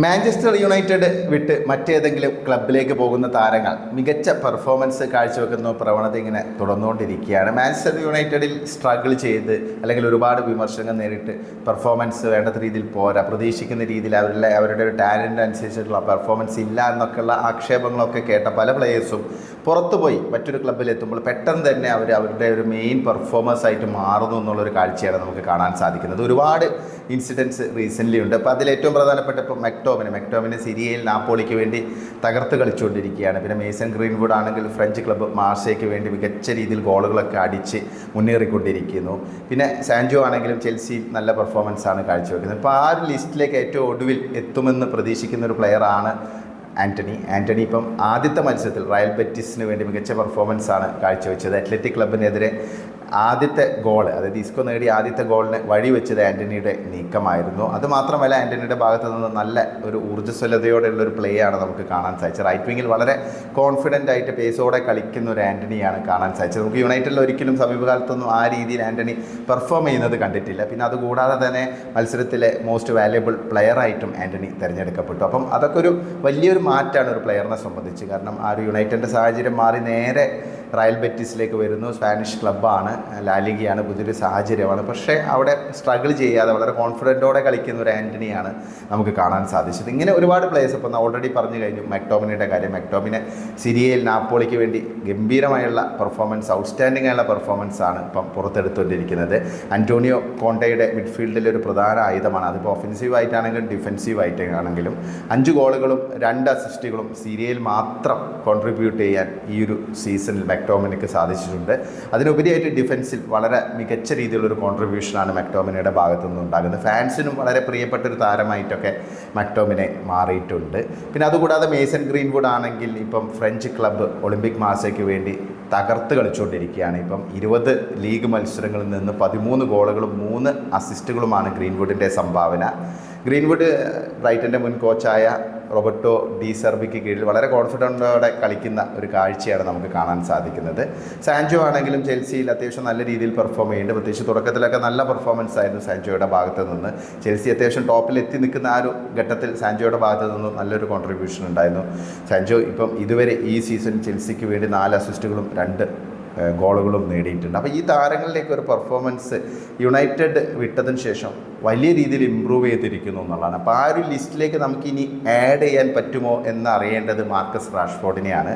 Manchester United വിട്ട് മറ്റേതെങ്കിലും ക്ലബിലേക്ക് പോകുന്ന താരങ്ങൾ മികച്ച പെർഫോമൻസ് കാഴ്ചവെക്കുന്ന പ്രവണത ഇങ്ങനെ തുടർന്നുകൊണ്ടിരിക്കുകയാണ്. മാഞ്ചസ്റ്റർ യുണൈറ്റഡിൽ സ്ട്രഗിൾ ചെയ്ത് അല്ലെങ്കിൽ ഒരുപാട് വിമർശനങ്ങൾ നേരിട്ട് പെർഫോമൻസ് വേണ്ടത്ര രീതിയിൽ പോരാ, പ്രതീക്ഷിക്കുന്ന രീതിയിൽ അവരുടെ ഒരു ടാലൻ്റ് അനുസരിച്ചിട്ടുള്ള പെർഫോമൻസ് ഇല്ല എന്നൊക്കെയുള്ള ആക്ഷേപങ്ങളൊക്കെ കേട്ട പല പ്ലേയേഴ്സും പുറത്തുപോയി മറ്റൊരു ക്ലബ്ബിലെത്തുമ്പോൾ പെട്ടെന്ന് തന്നെ അവരുടെ ഒരു മെയിൻ പെർഫോമൻസായിട്ട് മാറുന്നു എന്നുള്ളൊരു കാഴ്ചയാണ് നമുക്ക് കാണാൻ സാധിക്കുന്നത്. ഒരുപാട് ഇൻസിഡൻസ് റീസെൻ്റ്ലി ഉണ്ട്. അപ്പോൾ അതിലേറ്റവും പ്രധാനപ്പെട്ട ഇപ്പോൾ മെക്ടോമിനെ സിരിയയിൽ നാപ്പോളിക്ക് വേണ്ടി തകർത്ത് കളിച്ചുകൊണ്ടിരിക്കുകയാണ്. പിന്നെ മേസൺ ഗ്രീൻവുഡ് ആണെങ്കിൽ ഫ്രഞ്ച് ക്ലബ്ബ് മാർസേയ്ക്ക് വേണ്ടി മികച്ച രീതിയിൽ ഗോളുകളൊക്കെ അടിച്ച് മുന്നേറിക്കൊണ്ടിരിക്കുന്നു. പിന്നെ സാൻജോ ആണെങ്കിലും ചെൽസി നല്ല പെർഫോമൻസാണ് കാഴ്ചവെക്കുന്നത്. ഇപ്പോൾ ആ ഒരു ലിസ്റ്റിലേക്ക് ഏറ്റവും ഒടുവിൽ എത്തുമെന്ന് പ്രതീക്ഷിക്കുന്ന ഒരു പ്ലെയറാണ് ആൻ്റണി. ഇപ്പം ആദ്യത്തെ മത്സരത്തിൽ റയൽ ബെറ്റിസിന് വേണ്ടി മികച്ച പെർഫോമൻസാണ് കാഴ്ചവെച്ചത്. അത്ലറ്റിക് ക്ലബിനെതിരെ ആദ്യത്തെ ഗോൾ, അതായത് ഇസ്കോ നേടിയ ആദ്യത്തെ ഗോളിന് വഴിവെച്ചത് ആൻ്റണിയുടെ നീക്കമായിരുന്നു. അതുമാത്രമല്ല, ആൻ്റണിയുടെ ഭാഗത്തു നിന്ന് നല്ല ഒരു ഊർജ്ജസ്വലതയോടെയുള്ളൊരു പ്ലേ ആണ് നമുക്ക് കാണാൻ സാധിച്ചത്. റൈറ്റ് വിങ്ങിൽ വളരെ കോൺഫിഡൻ്റ് ആയിട്ട് പേസോടെ കളിക്കുന്ന ഒരു ആൻ്റണിയാണ് കാണാൻ സാധിച്ചത്. നമുക്ക് യുണൈറ്റഡിൽ ഒരിക്കലും സമീപകാലത്തൊന്നും ആ രീതിയിൽ ആൻ്റണി പെർഫോം ചെയ്യുന്നത് കണ്ടിട്ടില്ല. പിന്നെ അതുകൂടാതെ തന്നെ മത്സരത്തിലെ മോസ്റ്റ് വാല്യുബിൾ പ്ലെയറായിട്ടും ആൻ്റണി തിരഞ്ഞെടുക്കപ്പെട്ടു. അപ്പം അതൊക്കെ ഒരു വലിയൊരു മാറ്റമാണ് ഒരു പ്ലെയറിനെ സംബന്ധിച്ച്. കാരണം ആ ഒരു യുണൈറ്റഡിൻ്റെ സാഹചര്യം മാറി നേരെ റയൽ ബെറ്റിസിലേക്ക് വരുന്നു. സ്പാനിഷ് ക്ലബ്ബാണ്, ലാലിഗയാണ്, പുതിയൊരു സാഹചര്യമാണ്. പക്ഷേ അവിടെ സ്ട്രഗിൾ ചെയ്യാതെ വളരെ കോൺഫിഡൻറ്റോടെ കളിക്കുന്ന ഒരു ആൻ്റണിയാണ് നമുക്ക് കാണാൻ സാധിച്ചത്. ഇങ്ങനെ ഒരുപാട് പ്ലേയേഴ്സ് ഇപ്പം ഓൾറെഡി പറഞ്ഞു കഴിഞ്ഞു മെക്ടോമിനിയുടെ കാര്യം. മെക്ടോമിനെ സിരിയയിൽ നാപ്പോളിക്ക് വേണ്ടി ഗംഭീരമായുള്ള പെർഫോമൻസ്, ഔട്ട്സ്റ്റാൻഡിംഗ് ആയുള്ള പെർഫോമൻസാണ് ഇപ്പം പുറത്തെടുത്തുകൊണ്ടിരിക്കുന്നത്. അന്റോണിയോ കോണ്ടയുടെ മിഡ്ഫീൽഡിലെ ഒരു പ്രധാന ആയുധമാണ്. അതിപ്പോൾ ഒഫൻസീവായിട്ടാണെങ്കിലും ഡിഫെൻസീവായിട്ടാണെങ്കിലും 5 ഗോളുകളും 2 അസിസ്റ്റുകളും സിരിയയിൽ മാത്രം കോൺട്രിബ്യൂട്ട് ചെയ്യാൻ ഈ ഒരു സീസണിൽ മെക്ടോമിനിക്ക് സാധിച്ചിട്ടുണ്ട്. അതിനുപരിയായിട്ട് ഡിഫൻസിൽ വളരെ മികച്ച രീതിയിലുള്ളൊരു കോൺട്രിബ്യൂഷനാണ് മെക്ടോമിനയുടെ ഭാഗത്തു നിന്നുണ്ടാകുന്നത്. ഫാൻസിനും വളരെ പ്രിയപ്പെട്ടൊരു താരമായിട്ടൊക്കെ മെക്ടോമിനെ മാറിയിട്ടുണ്ട്. പിന്നെ അതുകൂടാതെ മേസൺ ഗ്രീൻവുഡ് ആണെങ്കിൽ ഇപ്പം ഫ്രഞ്ച് ക്ലബ്ബ് ഒളിമ്പിക് മാർസേയ്ക്ക് വേണ്ടി തകർത്ത് കളിച്ചുകൊണ്ടിരിക്കുകയാണ്. ഇപ്പം 20 ലീഗ് മത്സരങ്ങളിൽ നിന്ന് 13 ഗോളുകളും 3 അസിസ്റ്റുകളുമാണ് ഗ്രീൻവുഡിൻ്റെ സംഭാവന. ഗ്രീൻവുഡ് ബ്രൈറ്റൻ്റെ മുൻ കോച്ചായ റോബർട്ടോ ഡി സെർബിക്ക് കീഴിൽ വളരെ കോൺഫിഡൻറ്റോടെ കളിക്കുന്ന ഒരു കാഴ്ചയാണ് നമുക്ക് കാണാൻ സാധിക്കുന്നത്. സാൻജോ ആണെങ്കിലും ചെൽസിയിൽ അത്യാവശ്യം നല്ല രീതിയിൽ പെർഫോം ചെയ്യുന്നുണ്ട്. പ്രത്യേകിച്ച് തുടക്കത്തിലൊക്കെ നല്ല പെർഫോമൻസ് ആയിരുന്നു സാൻജോയുടെ ഭാഗത്ത് നിന്ന്. ചെൽസി അത്യാവശ്യം ടോപ്പിൽ എത്തി നിൽക്കുന്ന ആ ഒരു ഘട്ടത്തിൽ സാൻജോയുടെ ഭാഗത്ത് നിന്നും നല്ലൊരു കോൺട്രിബ്യൂഷൻ ഉണ്ടായിരുന്നു. സാൻജോ ഇപ്പം ഇതുവരെ ഈ സീസൺ ചെൽസിക്ക് വേണ്ടി 4 അസിസ്റ്റുകളും 2 ഗോളുകളും നേടിയിട്ടുണ്ട്. അപ്പോൾ ഈ താരങ്ങളിലേക്ക് ഒരു പെർഫോമൻസ് യുണൈറ്റഡ് വിട്ടതിന് ശേഷം വലിയ രീതിയിൽ ഇമ്പ്രൂവ് ചെയ്തിരിക്കുന്നു എന്നുള്ളതാണ്. അപ്പോൾ ആ ഒരു ലിസ്റ്റിലേക്ക് നമുക്കിനി ആഡ് ചെയ്യാൻ പറ്റുമോ എന്ന് അറിയേണ്ടത് മാർക്കസ് റാഷ്ഫോർഡിനെയാണ്.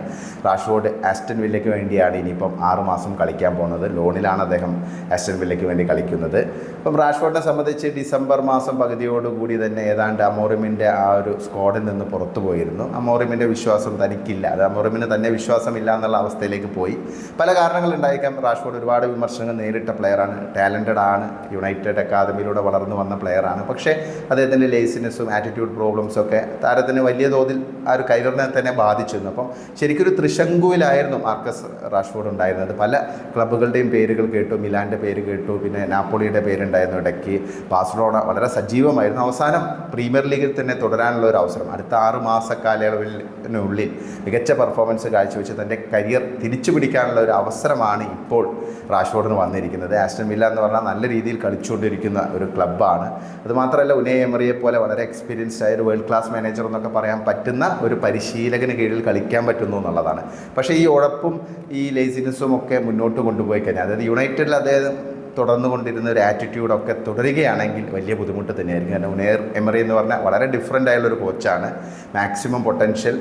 റാഷ്ഫോർഡ് ആസ്റ്റൺ വില്ലയ്ക്ക് വേണ്ടിയാണ് ഇനിയിപ്പം 6 മാസം കളിക്കാൻ പോകുന്നത്. ലോണിലാണ് അദ്ദേഹം ആസ്റ്റൺ വില്ലയ്ക്ക് വേണ്ടി കളിക്കുന്നത്. അപ്പം റാഷ്ഫോർഡിനെ സംബന്ധിച്ച് ഡിസംബർ മാസം പകുതിയോടുകൂടി തന്നെ ഏതാണ്ട് അമോറിമിൻ്റെ ആ ഒരു സ്ക്വാഡിൽ നിന്ന് പുറത്തു പോയിരുന്നു. അമോറിമിൻ്റെ വിശ്വാസം തനിക്കില്ല, അത് അമോറിമിന് തന്നെ വിശ്വാസമില്ല എന്നുള്ള അവസ്ഥയിലേക്ക് പോയി. പല കാരണങ്ങളുണ്ടായിരിക്കാം. റാഷ്ഫോർഡ് ഒരുപാട് വിമർശനങ്ങൾ നേരിട്ട പ്ലെയറാണ്, ടാലൻറ്റഡ് ആണ്, യുണൈറ്റഡ് അക്കാദമിയിലൂടെ വളർന്നു വന്ന പ്ലെയറാണ്. പക്ഷേ അദ്ദേഹത്തിൻ്റെ ലേസിനെസ്സും ആറ്റിറ്റ്യൂഡ് പ്രോബ്ലംസും ഒക്കെ താരത്തിന് വലിയ തോതിൽ ആ ഒരു കരിയറിനെ തന്നെ ബാധിച്ചിരുന്നു. അപ്പം ശരിക്കൊരു ത്രിശങ്കുവിലായിരുന്നു മാർക്കസ് റാഷ്ഫോർഡ് ഉണ്ടായിരുന്നത്. പല ക്ലബ്ബുകളുടെയും പേരുകൾ കേട്ടു, മിലാൻ്റെ പേര് കേട്ടു, പിന്നെ നാപ്പോളിയുടെ പേരുണ്ടായിരുന്നു ഇടയ്ക്ക്. ബാഴ്സലോണ വളരെ സജീവമായിരുന്നു. അവസാനം പ്രീമിയർ ലീഗിൽ തന്നെ തുടരാനുള്ള ഒരു അവസരം, അടുത്ത 6 മാസ കാലയളവിനുള്ളിൽ മികച്ച പെർഫോമൻസ് കാഴ്ചവെച്ച് തൻ്റെ കരിയർ തിരിച്ചു പിടിക്കാനുള്ള ഒരു അവസരമാണ് ഇപ്പോൾ റാഷ്ഫോർഡിന് വന്നിരിക്കുന്നത്. ആസ്റ്റൺ വില്ല എന്ന് പറഞ്ഞാൽ നല്ല രീതിയിൽ കളിച്ചുകൊണ്ടിരിക്കുന്ന ഒരു ക്ലബ്ബാണ്. അതുമാത്രമല്ല, ഉനൈ എമറിയെ പോലെ വളരെ എക്സ്പീരിയൻസ്ഡ് ആയ ഒരു വേൾഡ് ക്ലാസ് മാനേജർ എന്നൊക്കെ പറയാൻ പറ്റുന്ന ഒരു പരിശീലകന് കീഴിൽ കളിക്കാൻ പറ്റുന്നു എന്നുള്ളതാണ്. പക്ഷേ ഈ ഉഴപ്പും ഈ ലേസിനെസ്സും ഒക്കെ മുന്നോട്ട് കൊണ്ടുപോയി കഴിഞ്ഞാൽ, അതായത് യുണൈറ്റഡിൽ അദ്ദേഹം തുടർന്നുകൊണ്ടിരുന്ന ഒരു ആറ്റിറ്റ്യൂഡൊക്കെ തുടരുകയാണെങ്കിൽ വലിയ ബുദ്ധിമുട്ട് തന്നെയായിരിക്കും. കാരണം ഉനൈ എമറി എന്ന് പറഞ്ഞാൽ വളരെ ഡിഫറൻ്റ് ആയുള്ളൊരു കോച്ചാണ്. മാക്സിമം പൊട്ടൻഷ്യൽ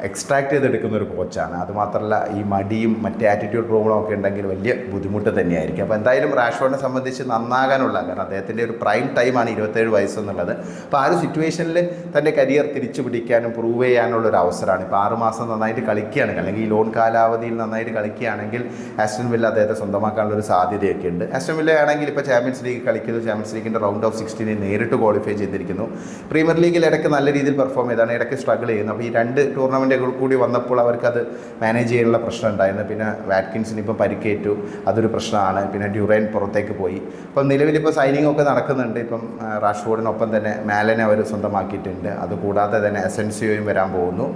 എക്സ്ട്രാക്ട് ചെയ്തെടുക്കുന്ന ഒരു കോച്ചാണ്. അതുമാത്രമല്ല, ഈ മടിയും മറ്റേ ആറ്റിറ്റ്യൂഡ് പ്രോബ്ലം ഒക്കെ ഉണ്ടെങ്കിൽ വലിയ ബുദ്ധിമുട്ട് തന്നെയായിരിക്കും. അപ്പോൾ എന്തായാലും റാഷ്ഫോർഡിനെ സംബന്ധിച്ച് നന്നാകാനുള്ള, കാരണം അദ്ദേഹത്തിൻ്റെ ഒരു പ്രൈം ടൈമാണ് 27 വയസ്സെന്നുള്ളത്. അപ്പോൾ ആ ഒരു സിറ്റുവേഷനിൽ തൻ്റെ കരിയർ തിരിച്ചു പിടിക്കാനും പ്രൂവ് ചെയ്യാനുള്ള ഒരു അവസരമാണ്. ഇപ്പോൾ 6 മാസം നന്നായിട്ട് കളിക്കുകയാണെങ്കിൽ, അല്ലെങ്കിൽ ഈ ലോൺ കാലാവധിയിൽ നന്നായിട്ട് കളിക്കുകയാണെങ്കിൽ ആസ്റ്റൺ വില്ല അദ്ദേഹത്തെ സ്വന്തമാക്കാനുള്ള ഒരു സാധ്യതയൊക്കെ ഉണ്ട്. ആസ്റ്റൺ വില്ല ആണെങ്കിൽ ഇപ്പോൾ ചാമ്പ്യൻസ് ലീഗ് കളിക്കുന്നു, ചാമ്പ്യൻസ് ലീഗിൻ്റെ റൗണ്ട് ഓഫ് 16 നേരിട്ട് ക്വാളിഫൈ ചെയ്തിരിക്കുന്നു. പ്രീമിയർ ലീഗിൽ ഇടയ്ക്ക് നല്ല രീതിയിൽ പെർഫോം ചെയ്താണ്, ഇടയ്ക്ക് സ്ട്രഗിൾ ചെയ്യുന്നു. അപ്പോൾ ഈ 2 ടൂർണമെൻറ്റുകൾ കൂടി വന്നപ്പോൾ അവർക്കത് മാനേജ് ചെയ്യാനുള്ള പ്രശ്നം ഉണ്ടായിരുന്നു. പിന്നെ വാറ്റ്കിൻസിന് ഇപ്പം പരിക്കേറ്റു, അതൊരു പ്രശ്നമാണ്. പിന്നെ ഡ്യൂറൈൻ പുറത്തേക്ക് പോയി. അപ്പം നിലവിലിപ്പോൾ സൈനിങ് ഒക്കെ നടക്കുന്നുണ്ട്. ഇപ്പം റാഷ്ഫോർഡിനൊപ്പം തന്നെ മാലനെ അവർ സ്വന്തമാക്കിയിട്ടുണ്ട്. അതുകൂടാതെ തന്നെ അസെൻസിയോയും വരാൻ പോകുന്നു.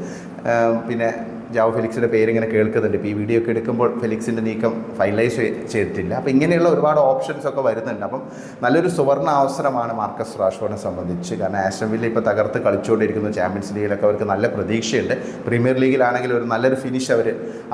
പിന്നെ ജാവോ ഫെലിക്സിൻ്റെ പേരിങ്ങനെ കേൾക്കുന്നുണ്ട്. ഇപ്പോൾ ഈ വീഡിയോ ഒക്കെ എടുക്കുമ്പോൾ ഫെലിക്സിൻ്റെ നീക്കം ഫൈനലൈസ് ചെയ്തിട്ടില്ല. അപ്പോൾ ഇങ്ങനെയുള്ള ഒരുപാട് ഓപ്ഷൻസ് ഒക്കെ വരുന്നുണ്ട്. അപ്പം നല്ലൊരു സുവർണ്ണ അവസരമാണ് മാർക്കസ് റാഷ്ഫോർഡിനെ സംബന്ധിച്ച്. കാരണം ആസ്റ്റൺ വില്ല ഇപ്പോൾ തകർത്ത് കളിച്ചുകൊണ്ടിരിക്കുന്നു. ചാമ്പ്യൻസ് ലീഗിലൊക്കെ അവർക്ക് നല്ല പ്രതീക്ഷയുണ്ട്. പ്രീമിയർ ലീഗിലാണെങ്കിൽ ഒരു നല്ലൊരു ഫിനിഷ് അവർ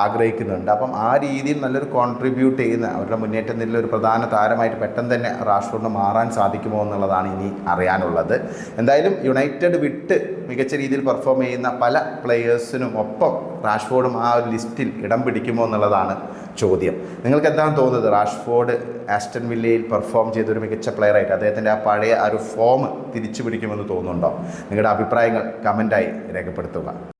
ആഗ്രഹിക്കുന്നുണ്ട്. അപ്പം ആ രീതിയിൽ നല്ലൊരു കോൺട്രിബ്യൂട്ട് ചെയ്യുന്ന അവരുടെ മുന്നേറ്റം നിലയിൽ ഒരു പ്രധാന താരമായിട്ട് പെട്ടെന്ന് തന്നെ റാഷ്ഫോർഡിന് മാറാൻ സാധിക്കുമോ എന്നുള്ളതാണ് ഇനി അറിയാനുള്ളത്. എന്തായാലും യുണൈറ്റഡ് വിട്ട് മികച്ച രീതിയിൽ പെർഫോം ചെയ്യുന്ന പല പ്ലെയേഴ്സിനും ഒപ്പം റാഷ്ഫോർഡും ആ ഒരു ലിസ്റ്റിൽ ഇടം പിടിക്കുമോ എന്നുള്ളതാണ് ചോദ്യം. നിങ്ങൾക്ക് എന്താണ് തോന്നുന്നത്? റാഷ്ഫോർഡ് ആസ്റ്റൺ വില്ലയിൽ പെർഫോം ചെയ്തൊരു മികച്ച പ്ലെയറായിട്ട് അദ്ദേഹത്തിൻ്റെ ആ പഴയ ആ ഒരു ഫോം തിരിച്ചു പിടിക്കുമെന്ന് തോന്നുന്നുണ്ടോ? നിങ്ങളുടെ അഭിപ്രായങ്ങൾ കമൻറ്റായി രേഖപ്പെടുത്തുക.